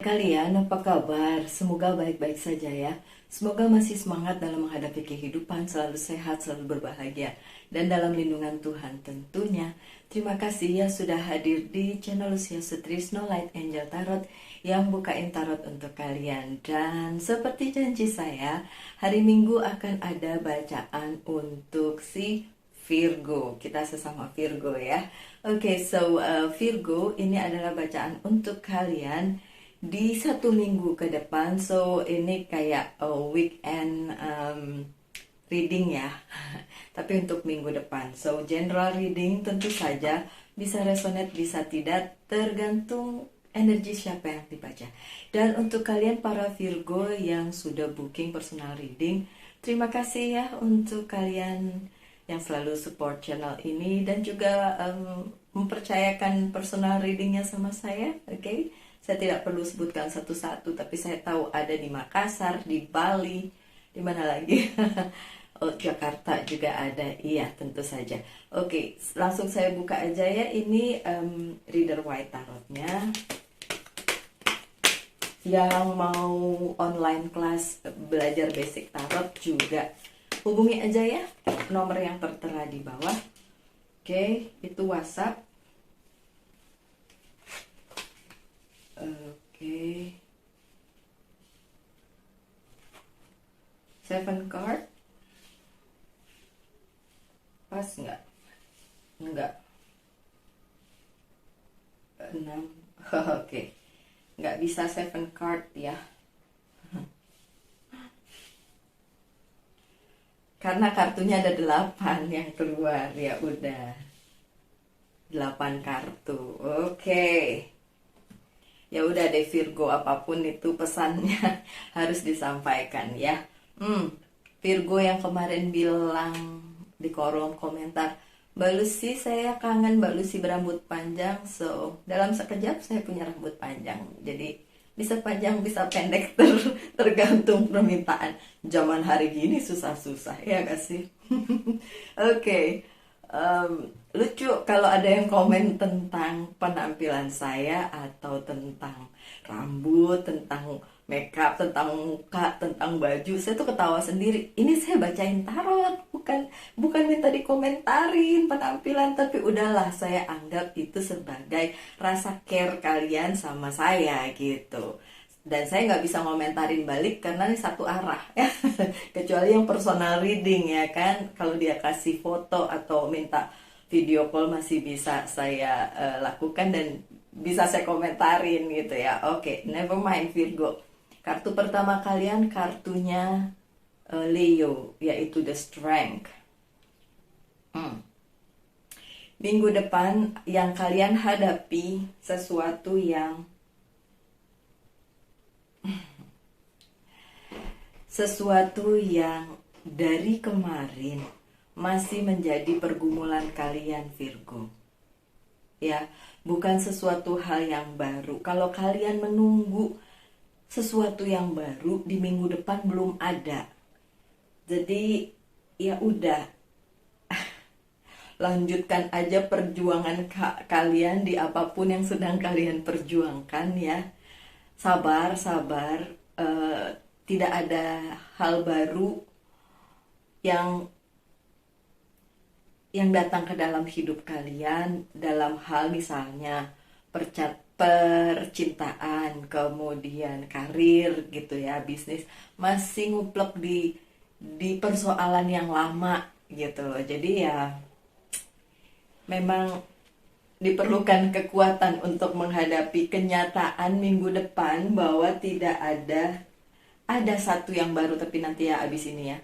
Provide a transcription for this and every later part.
Kalian apa kabar? Semoga baik-baik saja ya. Semoga masih semangat dalam menghadapi kehidupan, selalu sehat, selalu berbahagia, dan dalam lindungan Tuhan tentunya. Terima kasih ya sudah hadir di channel Lucia Sutrisno Light Angel Tarot yang bukain tarot untuk kalian. Dan seperti janji saya, hari Minggu akan ada bacaan untuk si Virgo. Kita sesama Virgo ya. Oke, Virgo, ini adalah bacaan untuk kalian di 1 minggu ke depan. So ini kayak weekend reading ya. Tapi untuk minggu depan. So general reading tentu saja bisa resonate, bisa tidak, tergantung energi siapa yang dibaca. Dan untuk kalian para Virgo yang sudah booking personal reading, terima kasih ya untuk kalian yang selalu support channel ini dan juga mempercayakan personal readingnya sama saya. Oke. Saya tidak perlu sebutkan satu-satu, tapi saya tahu ada di Makassar, di Bali, di mana lagi? Oh, Jakarta juga ada. Iya, tentu saja. Oke, langsung saya buka aja ya. Ini Reader White Tarotnya. Yang mau online kelas belajar basic tarot juga hubungi aja ya. Nomor yang tertera di bawah. Oke, itu WhatsApp. Oke. 7 card. Pas nggak? Nggak. 6. Oke. Nggak bisa 7 card ya. Karena kartunya ada 8 yang keluar. Ya udah. 8 kartu. Oke. Ya udah deh Virgo, apapun itu pesannya harus disampaikan ya. Virgo yang kemarin bilang di kolom komentar, Mbak Lucy saya kangen Mbak Lucy berambut panjang. So dalam sekejap saya punya rambut panjang. Jadi bisa panjang bisa pendek tergantung permintaan. Zaman hari gini susah-susah ya gak sih? Oke. Lucu kalau ada yang komen tentang penampilan saya atau tentang rambut, tentang makeup, tentang muka, tentang baju. Saya tuh ketawa sendiri. Ini saya bacain tarot, bukan minta dikomentarin penampilan, tapi udahlah saya anggap itu sebagai rasa care kalian sama saya gitu. Dan saya nggak bisa ngomentarin balik karena ini satu arah ya. Kecuali yang personal reading ya kan. Kalau dia kasih foto atau minta video call masih bisa saya lakukan dan bisa saya komentarin gitu ya. Oke, never mind Virgo. Kartu pertama kalian kartunya Leo, yaitu The Strength. Minggu depan yang kalian hadapi sesuatu yang dari kemarin masih menjadi pergumulan kalian Virgo. Ya, bukan sesuatu hal yang baru. Kalau kalian menunggu sesuatu yang baru di minggu depan belum ada. Jadi ya udah. Lanjutkan aja perjuangan kalian di apapun yang sedang kalian perjuangkan ya. Sabar. Tidak ada hal baru yang datang ke dalam hidup kalian dalam hal misalnya percintaan, kemudian karir gitu ya, bisnis, masih nguplek di persoalan yang lama gitu loh. Jadi ya memang diperlukan kekuatan untuk menghadapi kenyataan minggu depan bahwa tidak ada satu yang baru, tapi nanti ya abis ini ya.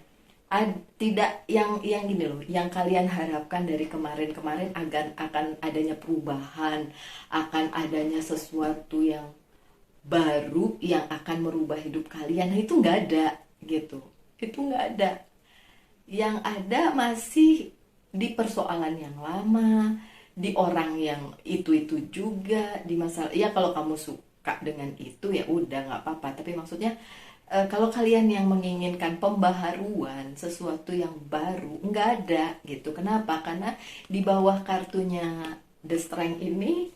Tidak yang gini loh, yang kalian harapkan dari kemarin akan adanya perubahan, akan adanya sesuatu yang baru yang akan merubah hidup kalian. Nah, itu nggak ada gitu. Itu nggak ada. Yang ada masih di persoalan yang lama, di orang yang itu juga, di masalah. Ya kalau kamu suka dengan itu ya udah nggak apa-apa. Tapi maksudnya kalau kalian yang menginginkan pembaharuan, sesuatu yang baru, nggak ada gitu. Kenapa? Karena di bawah kartunya The Strength ini,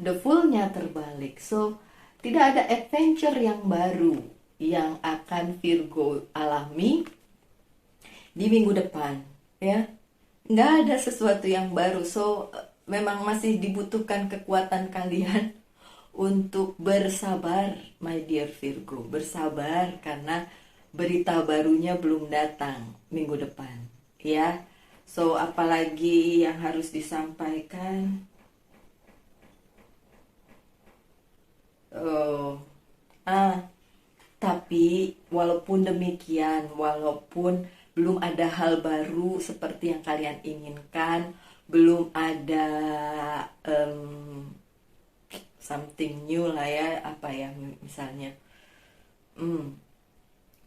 the Fool-nya terbalik. So tidak ada adventure yang baru yang akan Virgo alami di minggu depan, ya. Nggak ada sesuatu yang baru. So memang masih dibutuhkan kekuatan kalian untuk bersabar, my dear Virgo. Bersabar karena berita barunya belum datang minggu depan, ya. So apalagi yang harus disampaikan? Oh, tapi walaupun demikian, walaupun belum ada hal baru seperti yang kalian inginkan, belum ada something new lah ya, apa ya misalnya,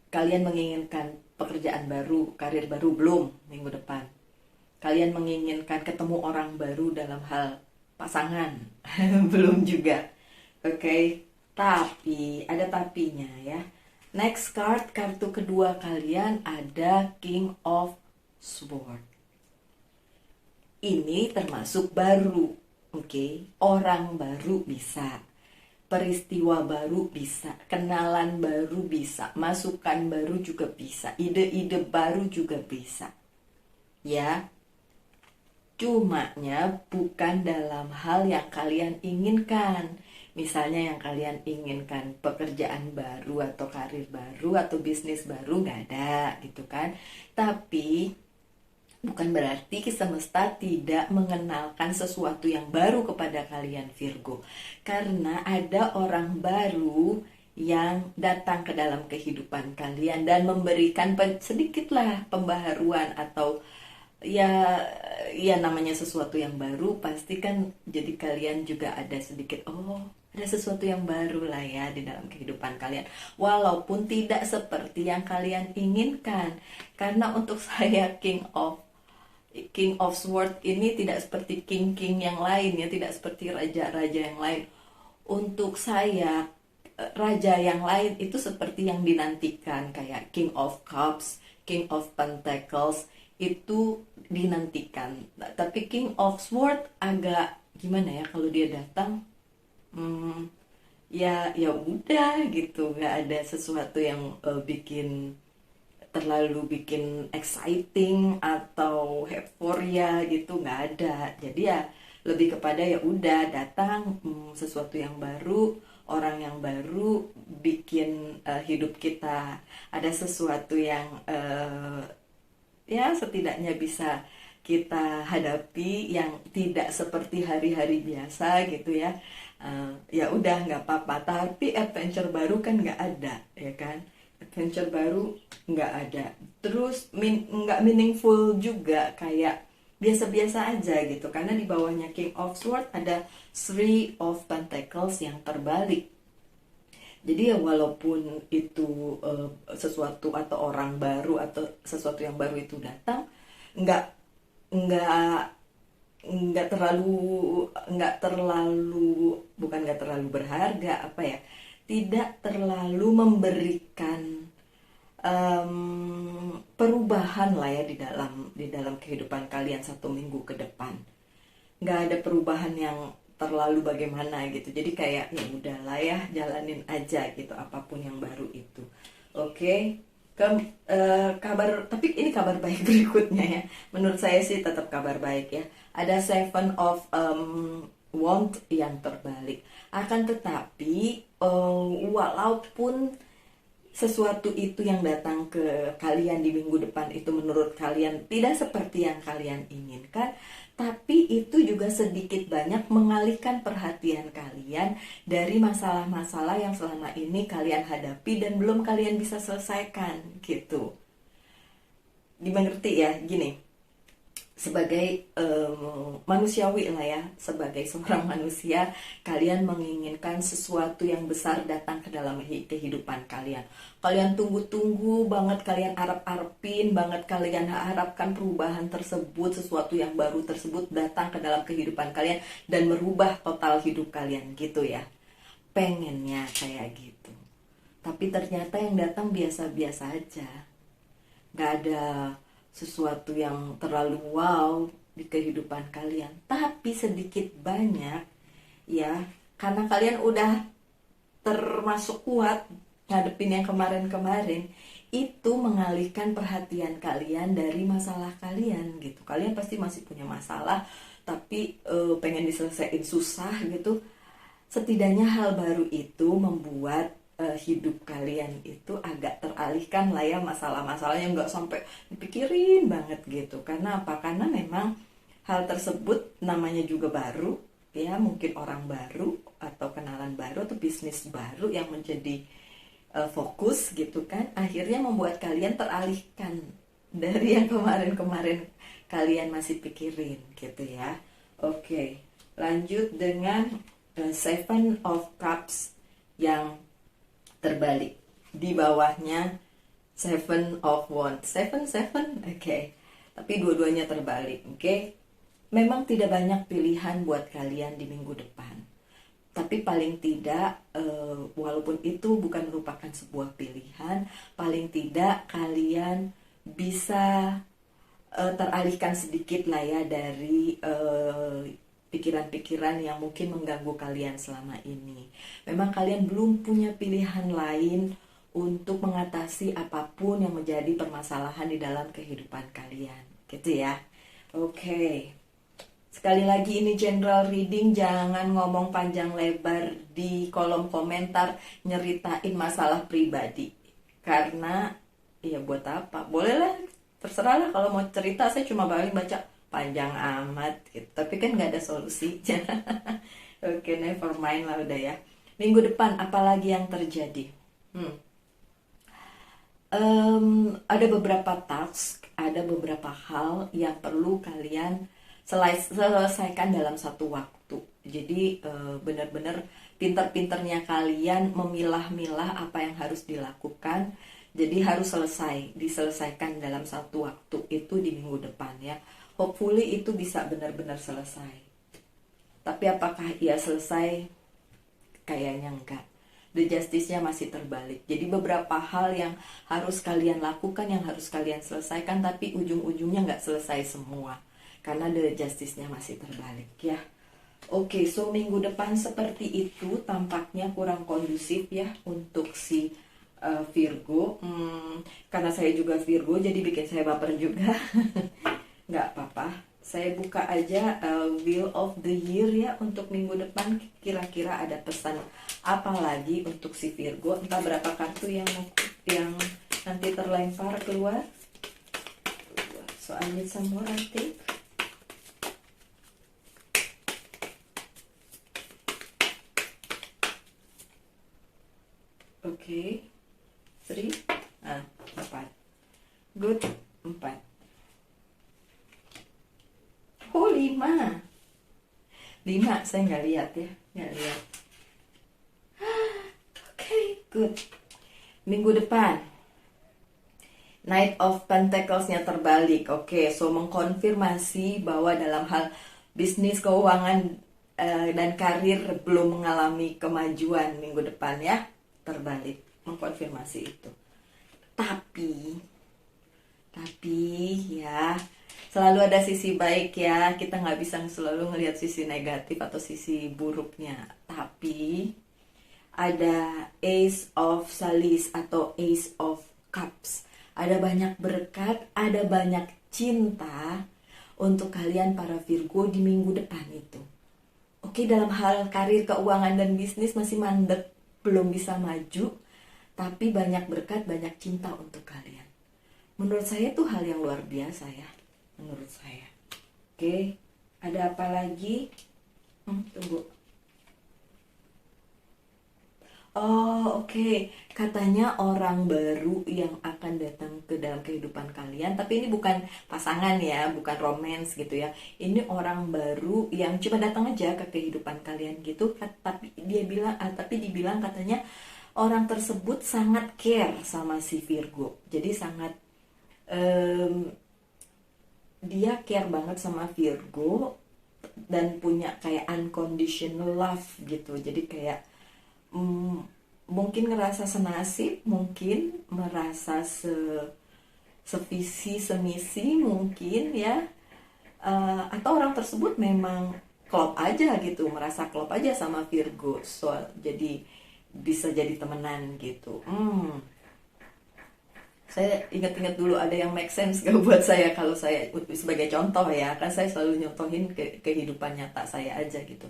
kalian menginginkan pekerjaan baru, karir baru, belum minggu depan. Kalian menginginkan ketemu orang baru dalam hal pasangan, belum juga. Oke, tapi ada tapinya ya. Next card, kartu kedua kalian ada King of Swords. Ini termasuk baru, oke? Orang baru bisa, peristiwa baru bisa, kenalan baru bisa, masukan baru juga bisa, ide-ide baru juga bisa, ya. Cumanya bukan dalam hal yang kalian inginkan. Misalnya yang kalian inginkan pekerjaan baru atau karir baru atau bisnis baru, nggak ada gitu kan. Tapi bukan berarti semesta tidak mengenalkan sesuatu yang baru kepada kalian Virgo. Karena ada orang baru yang datang ke dalam kehidupan kalian dan memberikan sedikitlah pembaharuan atau ya namanya sesuatu yang baru pasti kan jadi kalian juga ada sedikit ada sesuatu yang baru lah ya di dalam kehidupan kalian, walaupun tidak seperti yang kalian inginkan. Karena untuk saya King of Swords ini tidak seperti king yang lain ya, tidak seperti raja-raja yang lain. Untuk saya raja yang lain itu seperti yang dinantikan, kayak King of Cups, King of Pentacles itu dinantikan. Tapi King of Swords agak gimana ya kalau dia datang, ya udah gitu, nggak ada sesuatu yang bikin exciting atau euphoria gitu, nggak ada. Jadi ya lebih kepada ya udah datang, sesuatu yang baru, orang yang baru bikin hidup kita ada sesuatu yang ya setidaknya bisa kita hadapi yang tidak seperti hari-hari biasa gitu ya. Ya udah nggak apa-apa, tapi adventure baru kan nggak ada ya kan, adventure baru nggak ada. Terus nggak meaningful juga, kayak biasa-biasa aja gitu, karena di bawahnya King of Swords ada Three of Pentacles yang terbalik. Jadi ya walaupun itu sesuatu atau orang baru atau sesuatu yang baru itu datang, nggak nggak nggak terlalu bukan nggak terlalu berharga, apa ya, tidak terlalu memberikan perubahan lah ya di dalam kehidupan kalian 1 minggu ke depan. Nggak ada perubahan yang terlalu bagaimana gitu, jadi kayak ya udahlah ya, jalanin aja gitu apapun yang baru itu. Oke. Kabar, tapi ini kabar baik berikutnya ya, menurut saya sih tetap kabar baik ya. Ada Seven of Wands yang terbalik. Akan tetapi walaupun sesuatu itu yang datang ke kalian di minggu depan itu menurut kalian tidak seperti yang kalian inginkan, tapi itu juga sedikit banyak mengalihkan perhatian kalian dari masalah-masalah yang selama ini kalian hadapi dan belum kalian bisa selesaikan gitu. Dimengerti ya, gini, sebagai manusiawi lah ya, sebagai seorang manusia, kalian menginginkan sesuatu yang besar datang ke dalam kehidupan kalian. Kalian tunggu-tunggu banget, kalian arep-arepin banget, kalian harapkan perubahan tersebut, sesuatu yang baru tersebut datang ke dalam kehidupan kalian dan merubah total hidup kalian gitu ya. Pengennya kayak gitu. Tapi ternyata yang datang biasa-biasa aja. Gak ada sesuatu yang terlalu wow di kehidupan kalian, tapi sedikit banyak ya, karena kalian udah termasuk kuat ngadepin yang kemarin-kemarin, itu mengalihkan perhatian kalian dari masalah kalian gitu. Kalian pasti masih punya masalah, tapi pengen diselesaikan susah gitu. Setidaknya hal baru itu membuat hidup kalian itu agak teralihkan lah ya, masalah-masalahnya nggak sampai dipikirin banget gitu. Karena apa? Karena memang hal tersebut namanya juga baru ya, mungkin orang baru atau kenalan baru atau bisnis baru yang menjadi fokus gitu kan, akhirnya membuat kalian teralihkan dari yang kemarin-kemarin kalian masih pikirin gitu ya. Oke, lanjut dengan Seven of Cups yang terbalik, di bawahnya Seven of Wands. Seven, oke. Tapi dua-duanya terbalik, oke. Memang tidak banyak pilihan buat kalian di minggu depan. Tapi paling tidak, walaupun itu bukan merupakan sebuah pilihan, paling tidak kalian bisa teralihkan sedikit lah ya dari pikiran-pikiran yang mungkin mengganggu kalian selama ini. Memang kalian belum punya pilihan lain untuk mengatasi apapun yang menjadi permasalahan di dalam kehidupan kalian, gitu ya. Oke. Sekali lagi ini general reading, jangan ngomong panjang lebar di kolom komentar nyeritain masalah pribadi. Karena ya buat apa? Bolehlah, terserah lah kalau mau cerita, saya cuma paling baca panjang amat gitu. Tapi kan nggak ada solusinya. Oke, never mind lah udah ya. Minggu depan apalagi yang terjadi? Ada beberapa task, ada beberapa hal yang perlu kalian selesaikan dalam satu waktu. Jadi benar-benar pintar-pintarnya kalian memilah-milah apa yang harus dilakukan. Jadi harus diselesaikan dalam satu waktu itu di minggu depan ya. Hopefully itu bisa benar-benar selesai. Tapi apakah ia selesai? Kayaknya enggak. The Justice-nya masih terbalik. Jadi beberapa hal yang harus kalian lakukan, yang harus kalian selesaikan, tapi ujung-ujungnya nggak selesai semua. Karena The Justice-nya masih terbalik ya. Oke, so minggu depan seperti itu tampaknya kurang kondusif ya untuk si Virgo. Karena saya juga Virgo jadi bikin saya baper juga. Nggak apa-apa. Saya buka aja Wheel of the Year ya untuk minggu depan. Kira-kira ada pesan apa lagi untuk si Virgo? Entah berapa kartu yang nanti terlempar keluar. So I need some more, I think. Oke, 3, 4. Good, 4. Oh, 5. 5, saya nggak lihat ya, nggak lihat. Oke, good. Minggu depan, Knight of Pentacles-nya terbalik. Oke, so mengkonfirmasi bahwa dalam hal bisnis, keuangan, dan karir belum mengalami kemajuan minggu depan ya. Terbalik, mengkonfirmasi itu. Tapi ya selalu ada sisi baik ya. Kita nggak bisa selalu ngelihat sisi negatif atau sisi buruknya. Tapi ada Ace of Chalice atau Ace of Cups. Ada banyak berkat, ada banyak cinta untuk kalian para Virgo di minggu depan itu. Oke, dalam hal karir, keuangan, dan bisnis masih mandek, belum bisa maju, tapi banyak berkat, banyak cinta untuk kalian. Menurut saya itu hal yang luar biasa ya, menurut saya. Oke, ada apa lagi? Tunggu. Oh, oke. Katanya orang baru yang akan datang ke dalam kehidupan kalian, tapi ini bukan pasangan ya, bukan romance gitu ya. Ini orang baru yang cuma datang aja ke kehidupan kalian gitu, tapi dibilang katanya orang tersebut sangat care sama si Virgo. Jadi sangat dia care banget sama Virgo dan punya kayak unconditional love gitu. Jadi kayak mungkin ngerasa senasib, mungkin merasa sevisi semisi mungkin ya, atau orang tersebut memang klop aja gitu, merasa klop aja sama Virgo. So jadi bisa jadi temenan gitu. Saya ingat-ingat dulu ada yang make sense gak buat saya kalau saya sebagai contoh ya, kan saya selalu nyontohin kehidupan nyata saya aja gitu.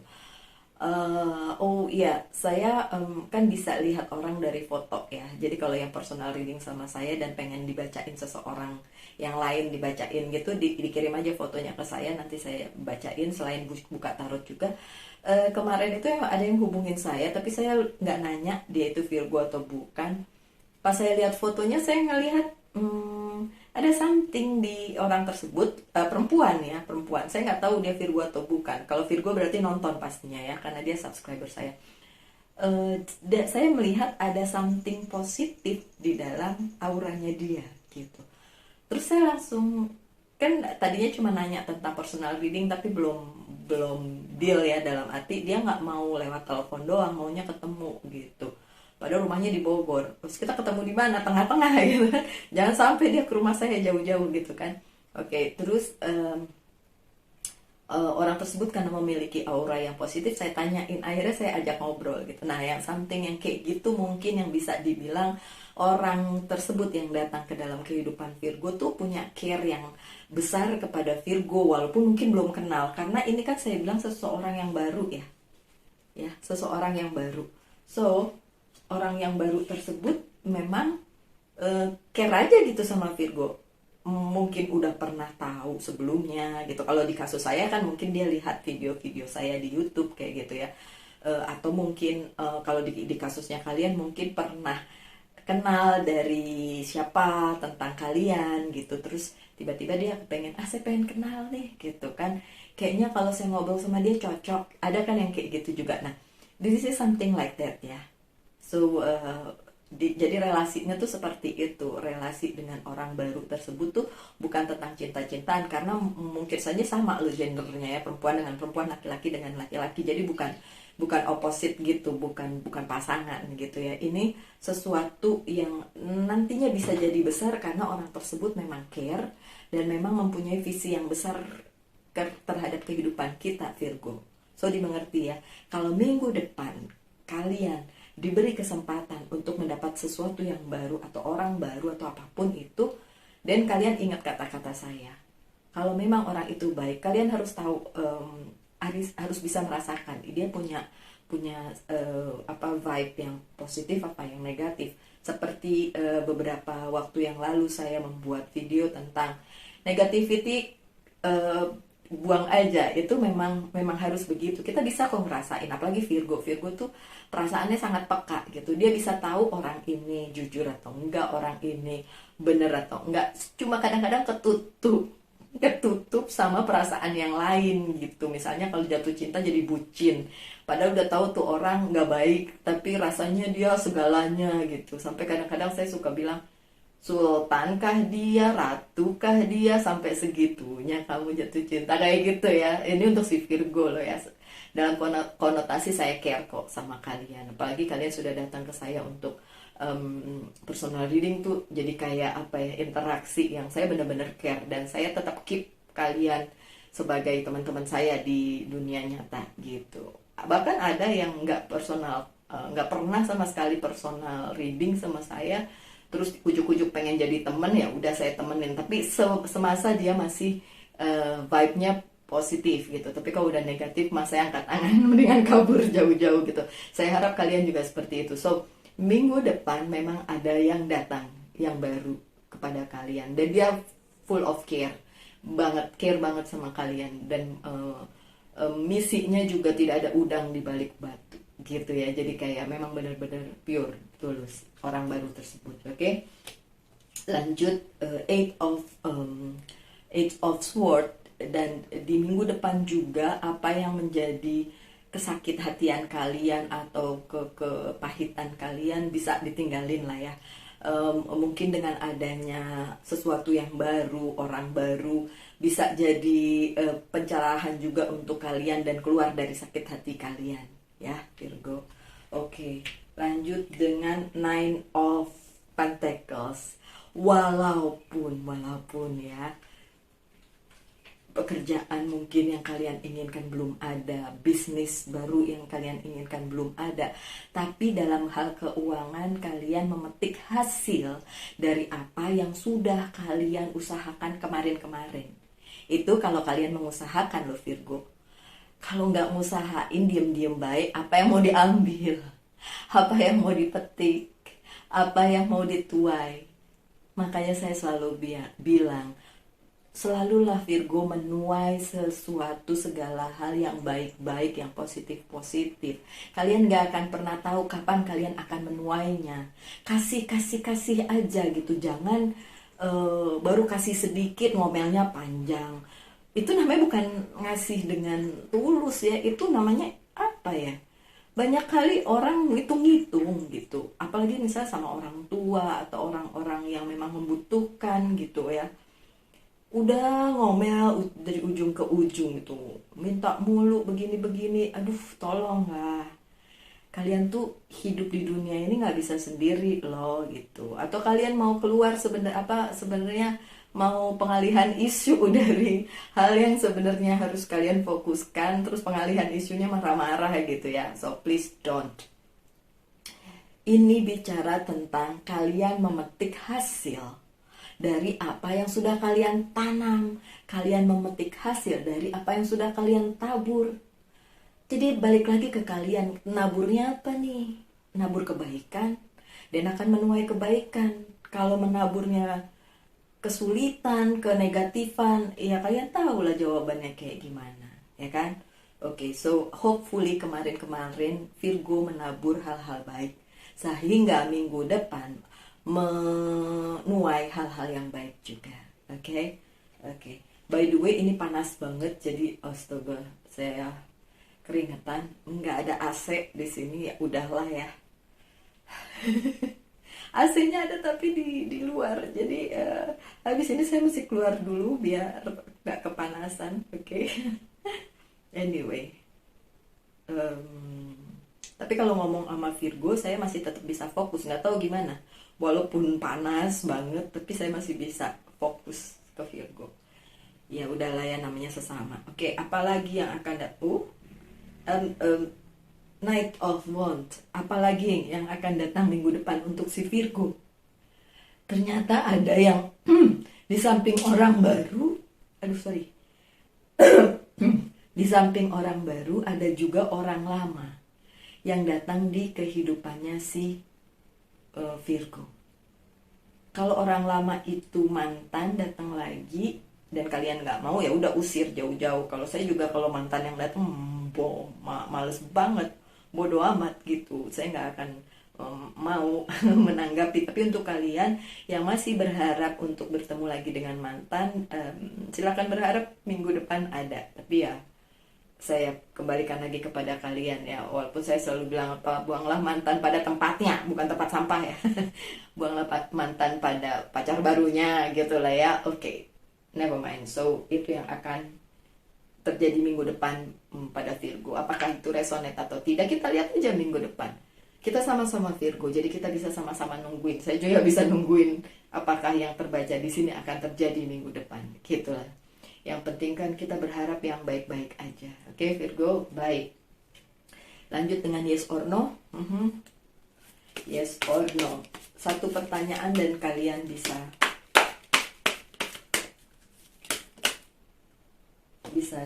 Oh iya, saya kan bisa lihat orang dari foto ya. Jadi kalau yang personal reading sama saya dan pengen dibacain seseorang yang lain dibacain gitu, dikirim aja fotonya ke saya, nanti saya bacain. Selain buka tarot juga, kemarin itu ada yang hubungin saya, tapi saya nggak nanya dia itu Virgo atau bukan. Pas saya lihat fotonya, saya ngelihat ada something di orang tersebut, perempuan ya, perempuan. Saya nggak tahu dia Virgo atau bukan. Kalau Virgo berarti nonton pastinya ya, karena dia subscriber saya. Saya melihat ada something positif di dalam auranya dia gitu. Terus saya langsung, kan tadinya cuma nanya tentang personal reading tapi belum belum deal ya, dalam arti dia nggak mau lewat telepon doang, maunya ketemu gitu. Padahal rumahnya di Bogor. Terus kita ketemu di mana? Tengah-tengah gitu kan. Jangan sampai dia ke rumah saya jauh-jauh gitu kan. Oke, terus orang tersebut karena memiliki aura yang positif, saya tanyain, akhirnya saya ajak ngobrol gitu. Nah, yang something yang kayak gitu mungkin yang bisa dibilang orang tersebut yang datang ke dalam kehidupan Virgo tuh punya care yang besar kepada Virgo, walaupun mungkin belum kenal, karena ini kan saya bilang seseorang yang baru ya, seseorang yang baru. So orang yang baru tersebut memang care aja gitu sama Virgo, mungkin udah pernah tahu sebelumnya gitu. Kalau di kasus saya kan mungkin dia lihat video-video saya di YouTube kayak gitu ya. Atau mungkin kalau di kasusnya kalian mungkin pernah kenal dari siapa tentang kalian gitu. Terus tiba-tiba dia pengen, saya pengen kenal nih gitu kan. Kayaknya kalau saya ngobrol sama dia cocok. Ada kan yang kayak gitu juga. Nah, this is something like that ya. So jadi relasinya tuh seperti itu. Relasi dengan orang baru tersebut tuh bukan tentang cinta-cintaan, karena mungkin saja sama lo gendernya ya, perempuan dengan perempuan, laki-laki dengan laki-laki. Jadi bukan opposite gitu, bukan pasangan gitu ya. Ini sesuatu yang nantinya bisa jadi besar karena orang tersebut memang care dan memang mempunyai visi yang besar terhadap kehidupan kita Virgo. So dimengerti ya, kalau minggu depan kalian diberi kesempatan untuk mendapat sesuatu yang baru atau orang baru atau apapun itu, dan kalian ingat kata-kata saya, kalau memang orang itu baik, kalian harus tahu, harus bisa merasakan dia punya apa vibe yang positif apa yang negatif. Seperti beberapa waktu yang lalu saya membuat video tentang negativity, buang aja, itu memang harus begitu. Kita bisa kok ngerasain, apalagi Virgo tuh perasaannya sangat peka gitu. Dia bisa tahu orang ini jujur atau enggak, orang ini bener atau enggak. Cuma kadang-kadang ketutup sama perasaan yang lain gitu. Misalnya kalau jatuh cinta jadi bucin, padahal udah tahu tuh orang nggak baik, tapi rasanya dia segalanya gitu. Sampai kadang-kadang saya suka bilang, sultankah dia, ratukah dia, sampai segitunya kamu jatuh cinta kayak gitu ya. Ini untuk si Virgo loh ya. Dalam konotasi saya care kok sama kalian. Apalagi kalian sudah datang ke saya untuk personal reading tuh jadi kayak apa ya, interaksi yang saya benar-benar care, dan saya tetap keep kalian sebagai teman-teman saya di dunia nyata gitu. Bahkan ada yang nggak personal, nggak pernah sama sekali personal reading sama saya, terus ujuk-ujuk pengen jadi temen, ya udah saya temenin, tapi semasa dia masih vibe-nya positif gitu. Tapi kalau udah negatif, mas saya angkat tangan mendingan kabur jauh-jauh gitu. Saya harap kalian juga seperti itu. So minggu depan memang ada yang datang yang baru kepada kalian, dan dia full of care banget sama kalian, dan misinya juga tidak ada udang di balik batu gitu ya. Jadi kayak memang benar-benar pure, tulus orang baru tersebut. Oke? Lanjut, Eight of Sword, dan di minggu depan juga apa yang menjadi kesakit hatian kalian atau kepahitan kalian bisa ditinggalin lah ya. Mungkin dengan adanya sesuatu yang baru, orang baru, bisa jadi pencerahan juga untuk kalian dan keluar dari sakit hati kalian ya Virgo. Oke, lanjut dengan Nine of Pentacles. Walaupun ya pekerjaan mungkin yang kalian inginkan belum ada, bisnis baru yang kalian inginkan belum ada, tapi dalam hal keuangan kalian memetik hasil dari apa yang sudah kalian usahakan kemarin-kemarin. Itu kalau kalian mengusahakan loh Virgo. Kalau nggak ngusahain, diem-diem baik, apa yang mau diambil, apa yang mau dipetik, apa yang mau dituai. Makanya saya selalu bilang, selalulah Virgo menuai sesuatu, segala hal yang baik-baik, yang positif-positif. Kalian gak akan pernah tahu kapan kalian akan menuainya. Kasih aja gitu. Jangan baru kasih sedikit ngomelnya panjang. Itu namanya bukan ngasih dengan tulus ya. Itu namanya apa ya? Banyak kali orang ngitung-ngitung gitu. Apalagi misalnya sama orang tua atau orang-orang yang memang membutuhkan gitu ya, udah ngomel dari ujung ke ujung itu, minta mulu begini-begini. Aduh, tolong lah, kalian tuh hidup di dunia ini nggak bisa sendiri loh gitu. Atau kalian mau keluar sebenarnya mau pengalihan isu dari hal yang sebenarnya harus kalian fokuskan, terus pengalihan isunya marah-marah gitu ya. So please don't. Ini bicara tentang kalian memetik hasil dari apa yang sudah kalian tanam. Kalian memetik hasil dari apa yang sudah kalian tabur. Jadi balik lagi ke kalian, naburnya apa nih? Nabur kebaikan dan akan menuai kebaikan. Kalau menaburnya kesulitan, kenegatifan, ya kalian tahu lah jawabannya kayak gimana, ya kan? Oke, so hopefully kemarin-kemarin Virgo menabur hal-hal baik, sehingga minggu depan menuai hal-hal yang baik juga. Oke. By the way, ini panas banget, jadi astaga, saya keringetan. Nggak ada AC di sini, ya udahlah ya. AC-nya ada tapi di luar, jadi habis ini saya mesti keluar dulu biar nggak kepanasan. Oke. Anyway, tapi kalau ngomong sama Virgo, saya masih tetap bisa fokus. Nggak tahu gimana, walaupun panas banget, tapi saya masih bisa fokus ke Virgo. Ya udahlah ya, namanya sesama. Oke, apalagi yang akan datang? Knight of Wands. Apalagi yang akan datang minggu depan untuk si Virgo? Ternyata ada yang di samping orang baru, di samping orang baru ada juga orang lama yang datang di kehidupannya si Virgo. Kalau orang lama itu mantan datang lagi dan kalian nggak mau, ya udah usir jauh-jauh. Kalau saya juga kalau mantan yang datang, males banget, bodoh amat gitu. Saya nggak akan mau menanggapi. Tapi untuk kalian yang masih berharap untuk bertemu lagi dengan mantan, silakan berharap minggu depan ada. Tapi ya saya kembalikan lagi kepada kalian ya, walaupun saya selalu bilang buanglah mantan pada tempatnya, bukan tempat sampah ya. Buanglah mantan pada pacar barunya gitu lah ya. Oke, never mind. So itu yang akan terjadi minggu depan pada Virgo. Apakah itu resonate atau tidak, kita lihat aja minggu depan. Kita sama-sama Virgo, jadi kita bisa sama-sama nungguin. Saya juga bisa nungguin apakah yang terbaca di sini akan terjadi minggu depan. Gitulah. Yang penting kan kita berharap yang baik-baik aja. Oke, Virgo, baik. Lanjut dengan yes or no. Yes or no. Satu pertanyaan dan kalian bisa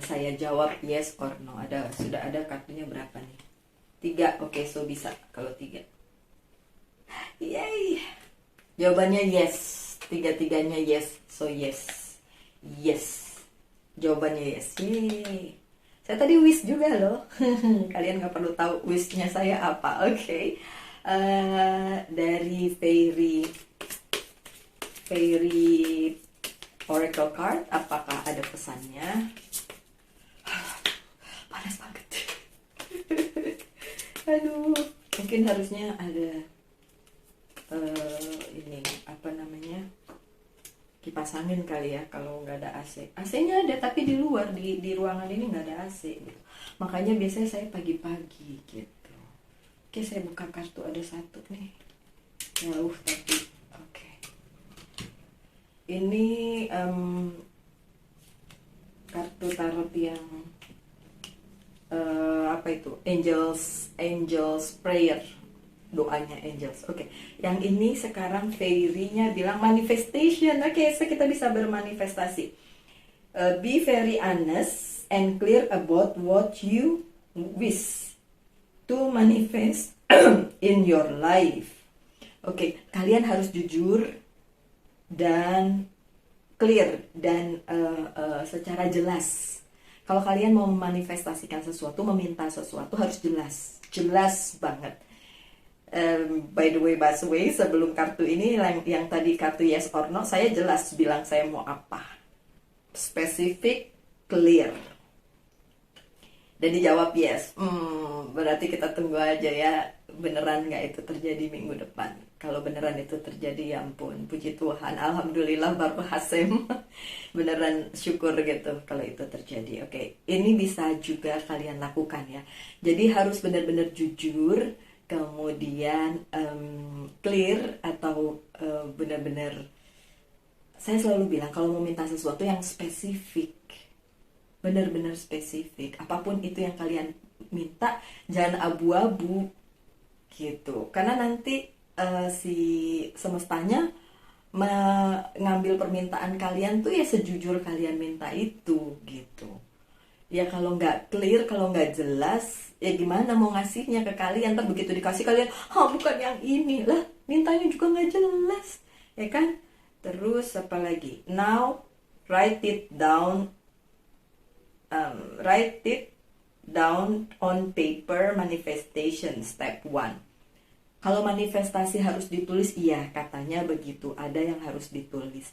saya jawab yes or no. Sudah ada kartunya berapa nih? 3. Oke, so bisa kalau 3. Yay. Jawabannya yes. 3-3-nya yes. So yes. Yes. Jawabannya yes. Yeay. Saya tadi wish juga loh. Kalian gak perlu tahu wishnya saya apa. Oke. Dari Fairy Oracle card, apakah ada pesannya? Panas banget. Aduh, mungkin harusnya ada ini apa namanya, kipas angin kali ya kalau nggak ada AC. AC-nya ada tapi di luar, di ruangan ini nggak ada AC gitu. Makanya biasanya saya pagi-pagi gitu. Oke, saya buka kartu, ada satu nih. Jauh tapi oke. Ini kartu tarot yang apa itu, angels prayer, doanya angels. Oke, yang ini sekarang fairy-nya bilang manifestation. Oke, so kita bisa bermanifestasi. Be very honest and clear about what you wish to manifest in your life. Oke, kalian harus jujur dan clear dan secara jelas. Kalau kalian mau memanifestasikan sesuatu, meminta sesuatu, harus jelas banget. By the way, sebelum kartu ini yang tadi kartu yes or no, saya jelas bilang saya mau apa, spesifik, clear, dan dijawab yes. Berarti kita tunggu aja ya, beneran nggak itu terjadi minggu depan. Kalau beneran itu terjadi, ya ampun, puji Tuhan, alhamdulillah, baru hasem. Beneran syukur gitu kalau itu terjadi. Oke, ini bisa juga kalian lakukan ya. Jadi harus benar-benar jujur, kemudian clear, atau benar-benar, saya selalu bilang kalau mau minta sesuatu yang spesifik, benar-benar spesifik. Apapun itu yang kalian minta, jangan abu-abu gitu. Karena nanti si semestanya mengambil permintaan kalian tuh ya sejujur kalian minta itu gitu. Ya kalau nggak clear, kalau nggak jelas, ya gimana mau ngasihnya ke kalian? Ntar begitu dikasih kalian, bukan yang ini lah, mintanya juga nggak jelas, ya kan? Terus apa lagi? Now write it down on paper, manifestation step 1. Kalau manifestasi harus ditulis, iya katanya begitu, ada yang harus ditulis.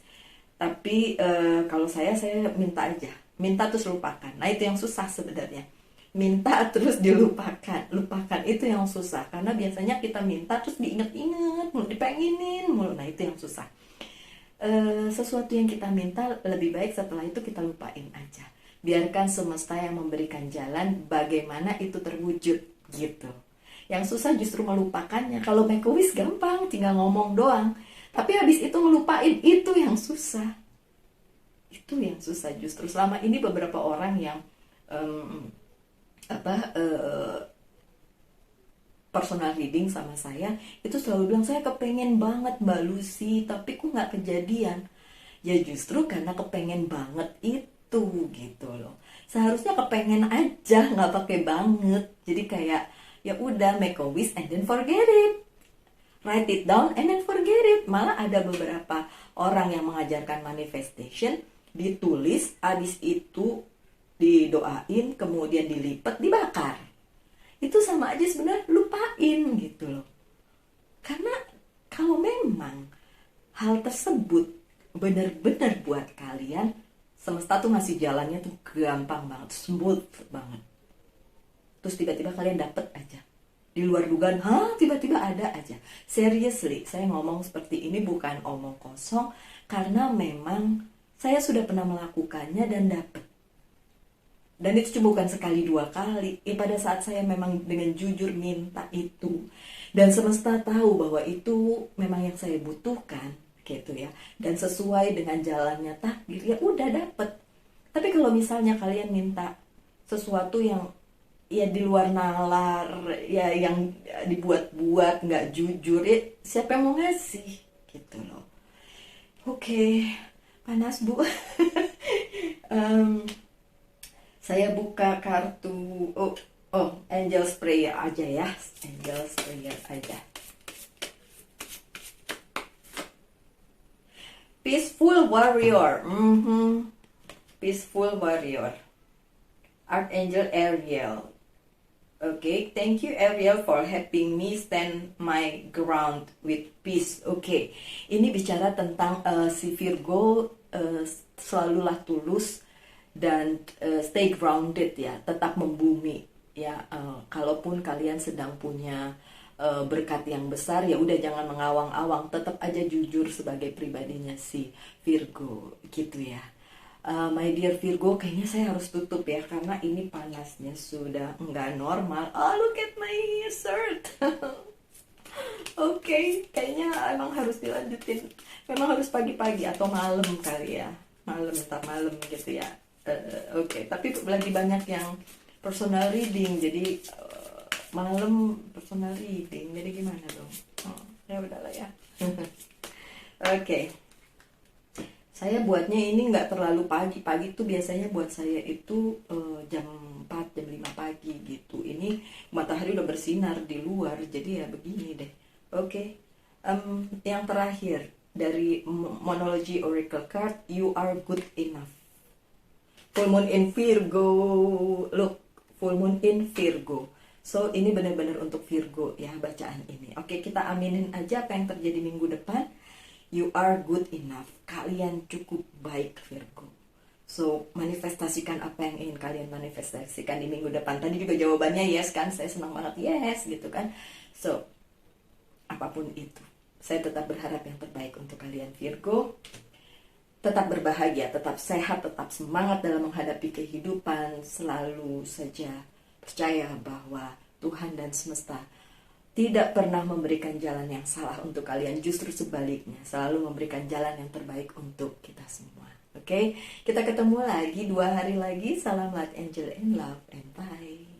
Tapi kalau saya minta aja, minta terus lupakan. Nah itu yang susah sebenarnya, minta terus dilupakan, lupakan itu yang susah. Karena biasanya kita minta terus diinget-inget mulu, dipenginin mulu, nah itu yang susah. Sesuatu yang kita minta lebih baik setelah itu kita lupain aja. Biarkan semesta yang memberikan jalan bagaimana itu terwujud gitu. Yang susah justru melupakannya. Kalau make a wish gampang, tinggal ngomong doang. Tapi habis itu ngelupain, itu yang susah. Itu yang susah justru. Selama ini beberapa orang yang personal reading sama saya, itu selalu bilang, saya kepengen banget Mbak Lucy, tapi kok nggak kejadian. Ya justru karena kepengen banget itu gitu loh. Seharusnya kepengen aja, nggak pakai banget. Jadi kayak ya udah, make a wish and then forget it, write it down and then forget it. Malah ada beberapa orang yang mengajarkan manifestation, ditulis, habis itu didoain, kemudian dilipat, dibakar. Itu sama aja sebenarnya lupain gitu loh. Karena kalau memang hal tersebut benar-benar buat kalian, semesta tuh ngasih jalannya tuh gampang banget, smooth banget. Terus tiba-tiba kalian dapet aja, di luar dugaan, tiba-tiba ada aja. Seriously, saya ngomong seperti ini bukan omong kosong, karena memang saya sudah pernah melakukannya dan dapet. Dan itu cuma bukan sekali dua kali. Pada saat saya memang dengan jujur minta itu, dan semesta tahu bahwa itu memang yang saya butuhkan gitu ya, dan sesuai dengan jalannya takdir, ya udah dapet. Tapi kalau misalnya kalian minta sesuatu yang ya di luar nalar, ya yang dibuat-buat, nggak jujur, ya siapa yang mau ngasih gitu loh. Oke, panas Bu. Saya buka kartu Angel's Prayer aja ya, Angel's Prayer aja. Peaceful Warrior, Peaceful Warrior, Archangel Ariel. Okay, thank you Ariel for helping me stand my ground with peace. Okay, ini bicara tentang si Virgo selalulah tulus dan stay grounded ya, tetap membumi ya. Kalaupun kalian sedang punya berkat yang besar, ya udah jangan mengawang-awang, tetap aja jujur sebagai pribadinya si Virgo gitu ya. My dear Virgo, kayaknya saya harus tutup ya, karena ini panasnya sudah nggak normal. Look at my shirt. Oke, kayaknya emang harus dilanjutin. Memang harus pagi-pagi atau malam kali ya, malam gitu ya. Oke, tapi lagi banyak yang personal reading, jadi malam personal reading, jadi gimana dong? Ya udahlah ya. Oke, saya buatnya ini nggak terlalu pagi. Pagi tuh biasanya buat saya itu jam 4, jam 5 pagi gitu. Ini matahari udah bersinar di luar, jadi ya begini deh. Oke, yang terakhir dari Monology Oracle Card, you are good enough. Full moon in Virgo, look, full moon in Virgo. So ini benar-benar untuk Virgo ya bacaan ini. Oke, kita aminin aja apa yang terjadi minggu depan. You are good enough. Kalian cukup baik, Virgo. So, manifestasikan apa yang ingin kalian manifestasikan di minggu depan. Tadi juga jawabannya yes kan, saya senang banget yes gitu kan. So, apapun itu, saya tetap berharap yang terbaik untuk kalian, Virgo. Tetap berbahagia, tetap sehat, tetap semangat dalam menghadapi kehidupan. Selalu saja percaya bahwa Tuhan dan semesta tidak pernah memberikan jalan yang salah untuk kalian, justru sebaliknya, selalu memberikan jalan yang terbaik untuk kita semua. Oke, kita ketemu lagi 2 hari lagi. Salam light angel and love and bye.